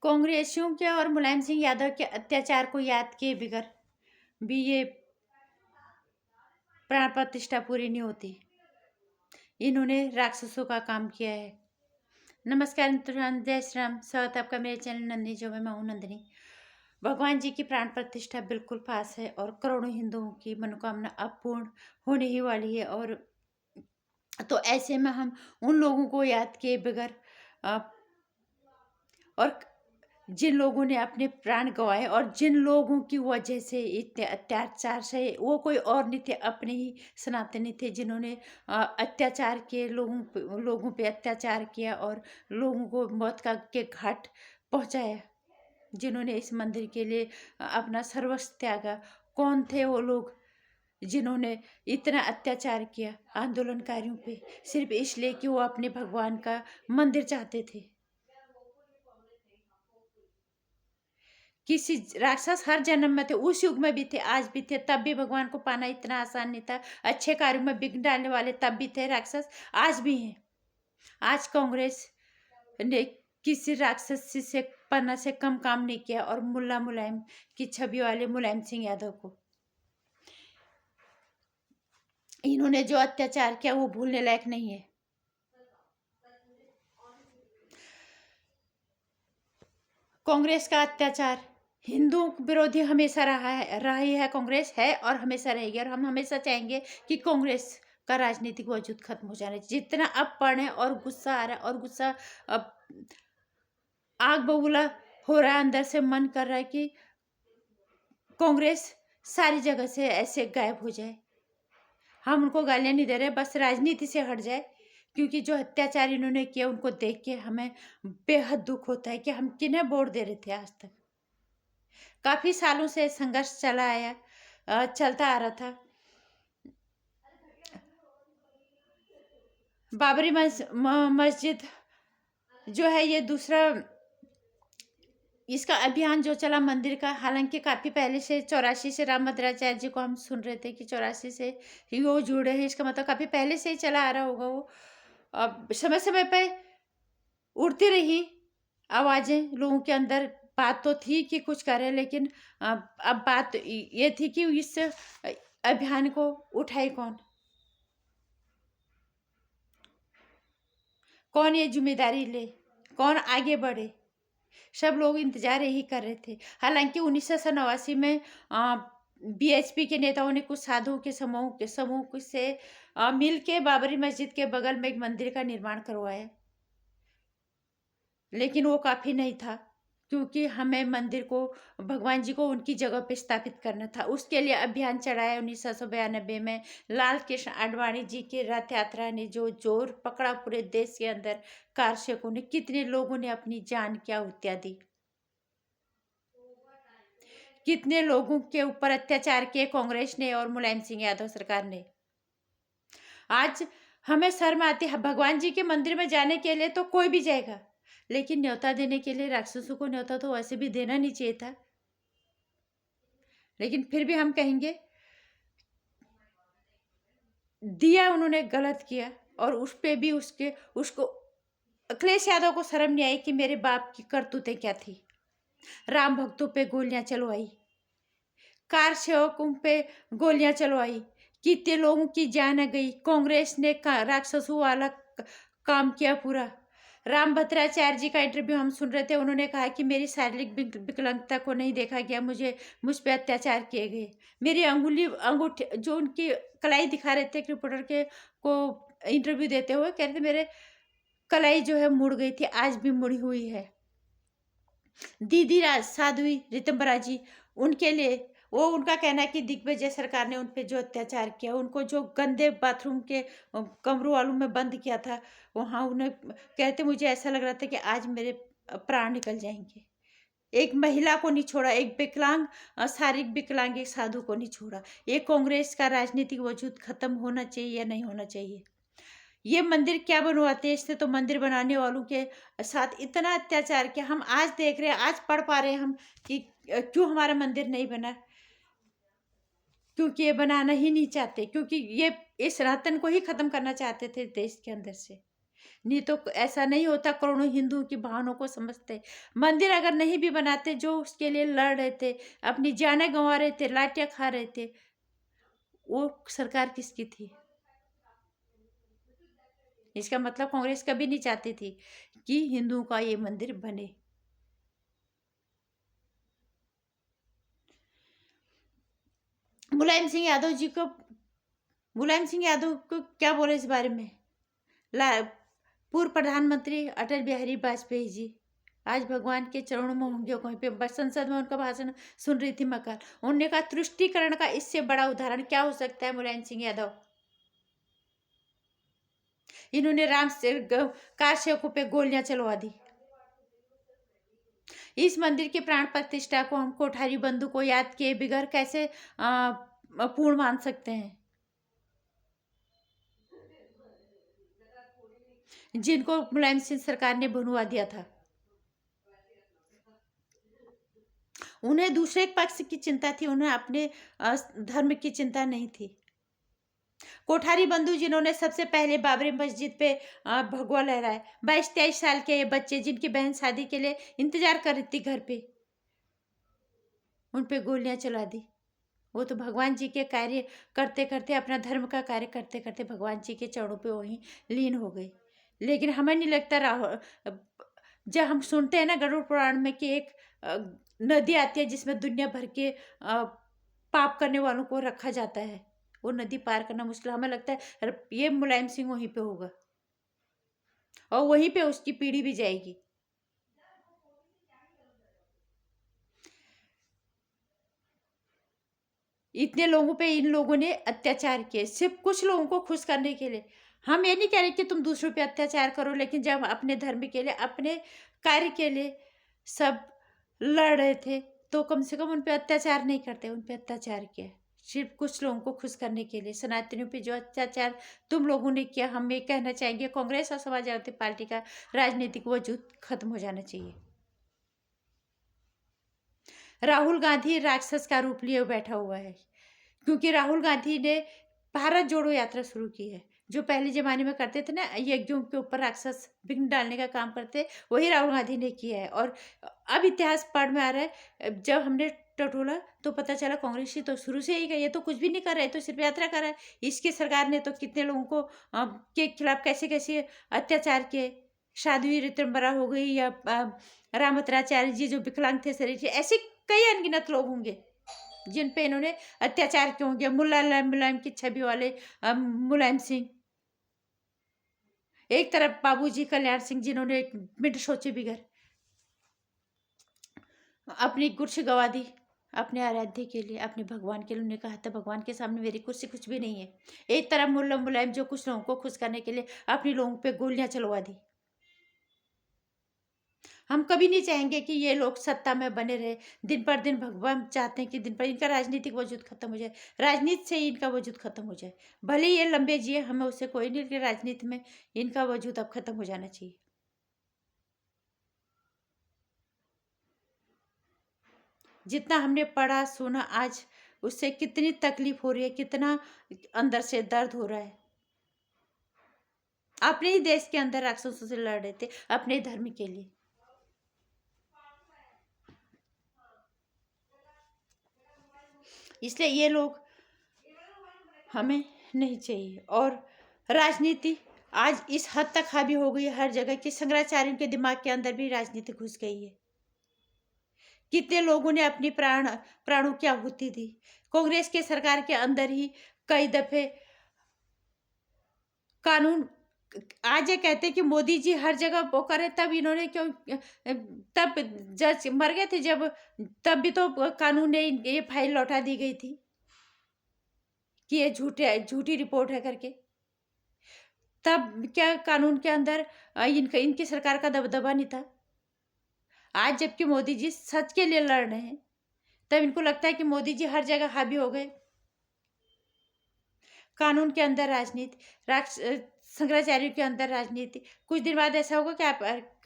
कांग्रेसियों के और मुलायम सिंह यादव के अत्याचार को याद किए बगैर भी ये प्राण प्रतिष्ठा पूरी नहीं होती। इन्होंने राक्षसों का काम किया है। नमस्कार मित्रों, जय श्री राम। स्वागत है आपका मेरे चैनल नंदिनी जो में मैं हूं नंदिनी। भगवान जी की प्राण प्रतिष्ठा बिल्कुल पास है और करोड़ों हिंदुओं की मनोकामना अब पूर्ण होने ही वाली है। और तो ऐसे में हम उन लोगों को याद किए बगैर और जिन लोगों ने अपने प्राण गंवाए और जिन लोगों की वजह से इतने अत्याचार सहे, वो कोई और नहीं थे, अपने ही सनातनी थे जिन्होंने अत्याचार किए, लोगों पे अत्याचार किया और लोगों को मौत के घाट पहुंचाया, जिन्होंने इस मंदिर के लिए अपना सर्वस्व त्यागा। कौन थे वो लोग जिन्होंने इतना अत्याचार किया आंदोलनकारियों पे, सिर्फ इसलिए कि वो अपने भगवान का मंदिर चाहते थे। किसी राक्षस हर जन्म में थे, उस युग में भी थे, आज भी थे, तब भी भगवान को पाना इतना आसान नहीं था। अच्छे कार्यों में विघ्न डालने वाले तब भी थे राक्षस, आज भी हैं। आज कांग्रेस ने किसी राक्षस से पन्ना से कम काम नहीं किया और मुल्ला मुलायम की छवि वाले मुलायम सिंह यादव को इन्होंने जो अत्याचार किया वो भूलने लायक नहीं है। कांग्रेस का अत्याचार हिंदू विरोधी हमेशा रही है, कांग्रेस है और हमेशा रहेगी। और हम हमेशा चाहेंगे कि कांग्रेस का राजनीतिक वजूद खत्म हो जाना चाहिए। जितना अब पढ़े और गुस्सा आ रहा है और गुस्सा अब आग बबूला हो रहा है, अंदर से मन कर रहा है कि कांग्रेस सारी जगह से ऐसे गायब हो जाए। हम उनको गालियां नहीं दे रहे, बस राजनीति से हट जाए, क्योंकि जो अत्याचार इन्होंने किया उनको देख के हमें बेहद दुख होता है कि हम किन्हें वोट दे रहे थे। आज तक काफी सालों से संघर्ष चलता आ रहा था। बाबरी मस्जिद जो है ये दूसरा इसका अभियान जो चला मंदिर का, हालांकि काफी पहले से 84 से राम भद्राचार्य जी को हम सुन रहे थे कि 84 से ही वो जुड़े हैं। इसका मतलब काफी पहले से ही चला आ रहा होगा। वो अब समय समय पे उड़ती रही आवाजें लोगों के अंदर। बात तो थी कि कुछ करे, लेकिन अब बात ये थी कि इस अभियान को उठाए कौन ये जिम्मेदारी ले, कौन आगे बढ़े। सब लोग इंतजार यही कर रहे थे। हालांकि 1989 में बीएचपी के नेताओं ने कुछ साधुओं के समूह से मिल के बाबरी मस्जिद के बगल में एक मंदिर का निर्माण करवाया, लेकिन वो काफी नहीं था, क्योंकि हमें मंदिर को, भगवान जी को उनकी जगह पे स्थापित करना था। उसके लिए अभियान चढ़ाया 1992 में। लाल कृष्ण आडवाणी जी की रथ यात्रा ने जो जोर पकड़ा पूरे देश के अंदर, कारसेवकों ने, कितने लोगों ने अपनी जान की आहुतियां दी, कितने लोगों के ऊपर अत्याचार किए कांग्रेस ने और मुलायम सिंह यादव सरकार ने। आज हमें शर्म आती है। भगवान जी के मंदिर में जाने के लिए तो कोई भी जाएगा, लेकिन न्योता देने के लिए राक्षसों को न्योता तो वैसे भी देना नहीं चाहिए था। लेकिन फिर भी हम कहेंगे दिया, उन्होंने गलत किया। और उस पे भी उसको अखिलेश यादव को शर्म नहीं आई कि मेरे बाप की करतूतें क्या थी। राम भक्तों पे गोलियां चलवाई, कार सेवकों पे गोलियां चलवाई, कितने लोगों की जान गई। कांग्रेस ने राक्षसों वाला काम किया पूरा। राम भद्राचार्य जी का इंटरव्यू हम सुन रहे थे। उन्होंने कहा कि मेरी शारीरिक विकलांगता को नहीं देखा गया, मुझ पे अत्याचार किए गए। मेरी अंगूठे जो उनकी कलाई दिखा रहे थे, एक रिपोर्टर के को इंटरव्यू देते हुए कह रहे थे मेरे कलाई जो है मुड़ गई थी, आज भी मुड़ी हुई है। दीदी राज साध्वी रितंबरा जी, उनके लिए वो उनका कहना है कि दिग्विजय सरकार ने उन पे जो अत्याचार किया, उनको जो गंदे बाथरूम के कमरों वालों में बंद किया था, वहाँ उन्हें कहते मुझे ऐसा लग रहा था कि आज मेरे प्राण निकल जाएंगे। एक महिला को नहीं छोड़ा, एक विकलांग, शारीरिक विकलांग एक साधु को नहीं छोड़ा। ये कांग्रेस का राजनीतिक वजूद खत्म होना चाहिए या नहीं होना चाहिए। ये मंदिर क्या बनवाते हैं, इससे तो मंदिर बनाने वालों के साथ इतना अत्याचार किया। हम आज देख रहे हैं, आज पढ़ पा रहे हैं हम कि क्यों हमारा मंदिर नहीं बना, क्योंकि ये बनाना ही नहीं चाहते, क्योंकि ये सनातन को ही खत्म करना चाहते थे देश के अंदर से। नहीं तो ऐसा नहीं होता, करोड़ों हिंदुओं की भावनाओं को समझते। मंदिर अगर नहीं भी बनाते, जो उसके लिए लड़ रहे थे, अपनी जानें गंवा रहे थे, लाठियां खा रहे थे, वो सरकार किसकी थी? इसका मतलब कांग्रेस कभी नहीं चाहती थी कि हिंदुओं का ये मंदिर बने। मुलायम सिंह यादव जी को, मुलायम सिंह यादव को क्या बोले इस बारे में? पूर्व प्रधानमंत्री अटल बिहारी वाजपेयी जी आज भगवान के चरणों में होंगे कहीं पे। संसद में उनका भाषण सुन रही थी मकान, उन्होंने कहा तुष्टीकरण का इससे बड़ा उदाहरण क्या हो सकता है? मुलायम सिंह यादव, इन्होंने राम से कार सेवकों पे गोलियां चलवा दी। इस मंदिर की प्राण प्रतिष्ठा को हम कोठारी बंधु को याद किए बिगड़ कैसे पूर्ण मान सकते हैं, जिनको मुलायम सिंह सरकार ने बनवा दिया था? उन्हें दूसरे पक्ष की चिंता थी, उन्हें अपने धर्म की चिंता नहीं थी। कोठारी बंधु जिन्होंने सबसे पहले बाबरी मस्जिद पे भगवा लहराया, 22-23 साल के ये बच्चे जिनकी बहन शादी के लिए इंतजार कर रही थी घर पे, उन पे गोलियां चला दी। वो तो भगवान जी के कार्य करते करते, अपना धर्म का कार्य करते करते भगवान जी के चरणों पे वहीं लीन हो गई। लेकिन हमें नहीं लगता जब हम सुनते हैं ना गरुड़ पुराण में कि एक नदी आती है जिसमें दुनिया भर के पाप करने वालों को रखा जाता है, वो नदी पार करना मुश्किल, हमें लगता है ये मुलायम सिंह वहीं पे होगा और वहीं पे उसकी पीढ़ी भी जाएगी। इतने लोगों पे इन लोगों ने अत्याचार किए सिर्फ कुछ लोगों को खुश करने के लिए। हम ये नहीं कह रहे कि तुम दूसरों पे अत्याचार करो, लेकिन जब अपने धर्म के लिए, अपने कार्य के लिए सब लड़ रहे थे, तो कम से कम उन पे अत्याचार नहीं करते। उन पे अत्याचार किया सिर्फ कुछ लोगों को खुश करने के लिए। सनातनियों पे जो अत्याचार तुम लोगों ने किया, हम ये कहना चाहेंगे कांग्रेस और समाजवादी पार्टी का राजनीतिक वजूद खत्म हो जाना चाहिए। राहुल गांधी राक्षस का रूप लिए बैठा हुआ है, क्योंकि राहुल गांधी ने भारत जोड़ो यात्रा शुरू की है। जो पहले जमाने में करते थे ना, यज्ञों के ऊपर राक्षस विघ्न डालने का काम करते, वही राहुल गांधी ने किया है। और अब इतिहास पढ़ में आ रहा है, जब हमने टटोला तो पता चला कांग्रेस ही तो शुरू से ही गई, ये तो कुछ भी नहीं कर रहा है, तो सिर्फ यात्रा कर रहा है। इसकी सरकार ने तो कितने लोगों को के खिलाफ कैसे कैसे अत्याचार किए। साध्वी ऋतंबरा हो गई, या रामभद्राचार्य जी जो विकलांग थे शरीर से, ऐसे कई अनगिनत लोग होंगे जिन पे इन्होंने अत्याचार क्यों किया। मुलायम की छवि वाले मुलायम सिंह, एक तरफ बाबूजी कल्याण सिंह जिन्होंने एक मिनट सोचे बिगड़ अपनी कुर्सी गवा दी अपने आराध्य के लिए, अपने भगवान के लिए। उन्होंने कहा था भगवान के सामने मेरी कुर्सी कुछ भी नहीं है। एक तरफ मुलायम जो कुछ लोगों को खुश करने के लिए अपने लोगों पे गोलियां चलवा दी। हम कभी नहीं चाहेंगे कि ये लोग सत्ता में बने रहे दिन पर दिन। भगवान चाहते हैं कि दिन पर इनका राजनीतिक वजूद खत्म हो जाए, राजनीति से ही इनका वजूद खत्म हो जाए। भले ये लंबे जिए, हमें उससे कोई नहीं, लेकिन राजनीति में इनका वजूद अब खत्म हो जाना चाहिए। जितना हमने पढ़ा सुना आज, उससे कितनी तकलीफ हो रही है, कितना अंदर से दर्द हो रहा है। अपने ही देश के अंदर राक्षसों से लड़ रहे थे अपने धर्म के लिए। इसलिए ये लोग हमें नहीं चाहिए। और राजनीति आज इस हद तक हावी हो गई है हर जगह कि शंकराचार्यों के दिमाग के अंदर भी राजनीति घुस गई है। कितने लोगों ने अपनी प्राणों की आहुति दी। कांग्रेस के सरकार के अंदर ही कई दफे कानून, आज ये कहते हैं कि मोदी जी हर जगह वो करे, तब इन्होंने क्यों, तब जज मर गए थे जब, तब भी तो कानून ने ये फाइल लौटा दी गई थी कि ये झूठी रिपोर्ट है करके। तब क्या कानून के अंदर इनकी सरकार का दबदबा नहीं था? आज जबकि मोदी जी सच के लिए लड़ रहे हैं, तब इनको लगता है कि मोदी जी हर जगह हावी हो गए। कानून के अंदर राजनीति, शंकराचार्य के अंदर राजनीति। कुछ दिन बाद ऐसा होगा कि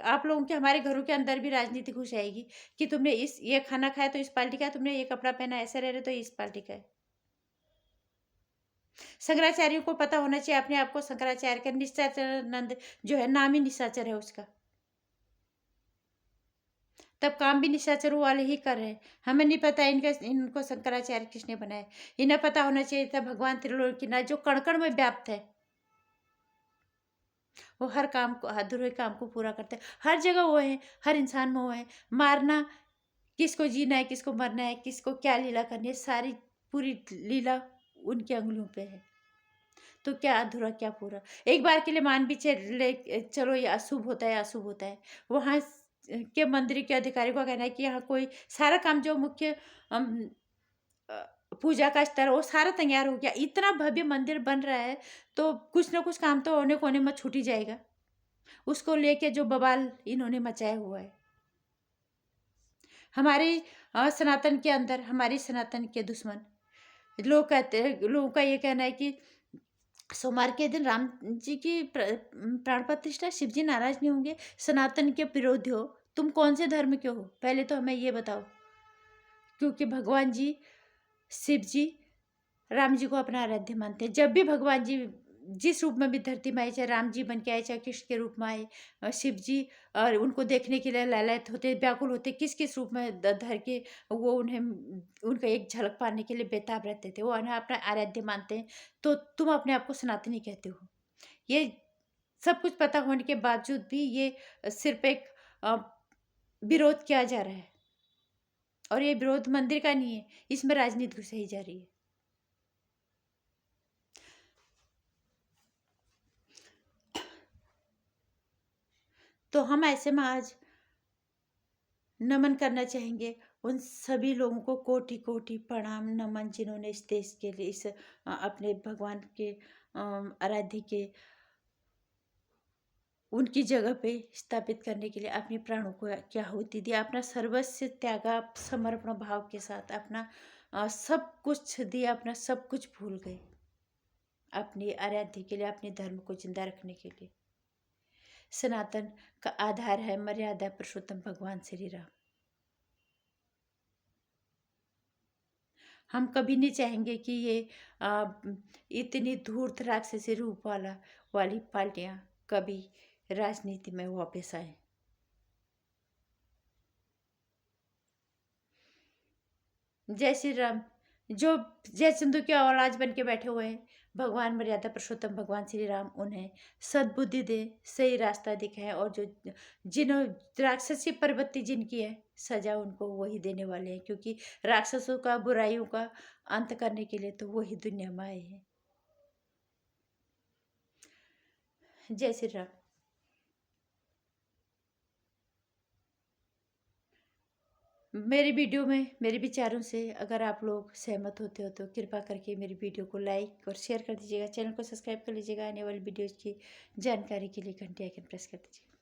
आप लोगों के, हमारे घरों के अंदर भी राजनीति घुस आएगी कि तुमने ये खाना खाया तो इस पार्टी का है, तुमने ये कपड़ा पहना ऐसे रह रहे तो इस पार्टी का है। शंकराचार्य को पता होना चाहिए अपने आप को शंकराचार्य का, निशाचरानंद जो है नाम ही निशाचर है उसका, तब काम भी निशाचरों वाले ही कर रहे हैं। हमें नहीं पता इनको शंकराचार्य किसने बनाया। इन्हें पता होना चाहिए था भगवान त्रिलोकीनाथ जो कण कण में व्याप्त है, वो हर काम को, अधूरे काम को पूरा करते हैं। हर जगह वो है, हर इंसान में वो है। मारना, किसको जीना है, किसको मरना है, किसको क्या लीला करनी है, सारी पूरी लीला उनकी अंगुलियों पे है। तो क्या अधूरा क्या पूरा। एक बार के लिए मान भी चलो ये अशुभ होता है, अशुभ होता है। वहाँ के मंदिर के अधिकारी का कहना है कि यहाँ कोई सारा काम जो मुख्य अम, अ, पूजा का स्तर वो सारा तैयार हो गया। इतना भव्य मंदिर बन रहा है तो कुछ ना कुछ काम तो कोने कोने में छूट ही जाएगा। उसको लेके जो बवाल इन्होंने मचाया हुआ है, हमारे सनातन के अंदर, हमारी सनातन के दुश्मन लोग कहते हैं, लोगों का ये कहना है कि सोमवार के दिन राम जी की प्राण प्रतिष्ठा, शिव जी नाराज नहीं होंगे? सनातन के विरोधी हो, तुम कौन से धर्म के हो पहले तो हमें ये बताओ। क्योंकि भगवान जी, शिव जी, राम जी को अपना आराध्य मानते हैं। जब भी भगवान जी जिस रूप में भी धरती में आए, चाहे राम जी बन के आए, चाहे कृष्ण के रूप में आए, शिव जी और उनको देखने के लिए लालायित होते, व्याकुल होते, किस किस रूप में धर के वो उन्हें उनका एक झलक पाने के लिए बेताब रहते थे, वो उन्हें अपना आराध्य मानते हैं। तो तुम अपने आप को सनातनी कहते हो। ये सब कुछ पता होने के बावजूद भी ये सिर्फ एक अ, विरोध किया जा रहा है, और ये विरोध मंदिर का नहीं है, इसमें राजनीति घुसाई जा रही है। तो हम ऐसे में आज नमन करना चाहेंगे उन सभी लोगों को, कोटि कोटि प्रणाम नमन, जिन्होंने इस देश के लिए, इस अपने भगवान के आराध्य के उनकी जगह पे स्थापित करने के लिए अपने प्राणों को क्या आहुति दिया, अपना सर्वस्व त्यागा, समर्पण भाव के साथ अपना सब कुछ दिया, अपना सब कुछ भूल गए अपनी आराध्य के लिए, अपने धर्म को जिंदा रखने के लिए। सनातन का आधार है मर्यादा पुरुषोत्तम भगवान श्री राम। हम कभी नहीं चाहेंगे कि ये इतनी धूर्त राक्षसी रूप वाली पार्टियां कभी राजनीति में वापस आए। जय श्री राम। जो जय सिंधु के औलाद बन के बैठे हुए हैं, भगवान मर्यादा पुरुषोत्तम भगवान श्री राम उन्हें सद्बुद्धि दे, सही रास्ता दिखाएं, और जो जिन्हों राक्षसी प्रवृत्ति जिनकी है, सजा उनको वही देने वाले हैं, क्योंकि राक्षसों का, बुराइयों का अंत करने के लिए तो वही दुनिया में आए हैं। जय श्री राम। मेरी वीडियो में मेरे विचारों से अगर आप लोग सहमत होते हो तो कृपा करके मेरी वीडियो को लाइक और शेयर कर दीजिएगा, चैनल को सब्सक्राइब कर लीजिएगा, आने वाली वीडियोज़ की जानकारी के लिए घंटी आइकन प्रेस कर दीजिएगा।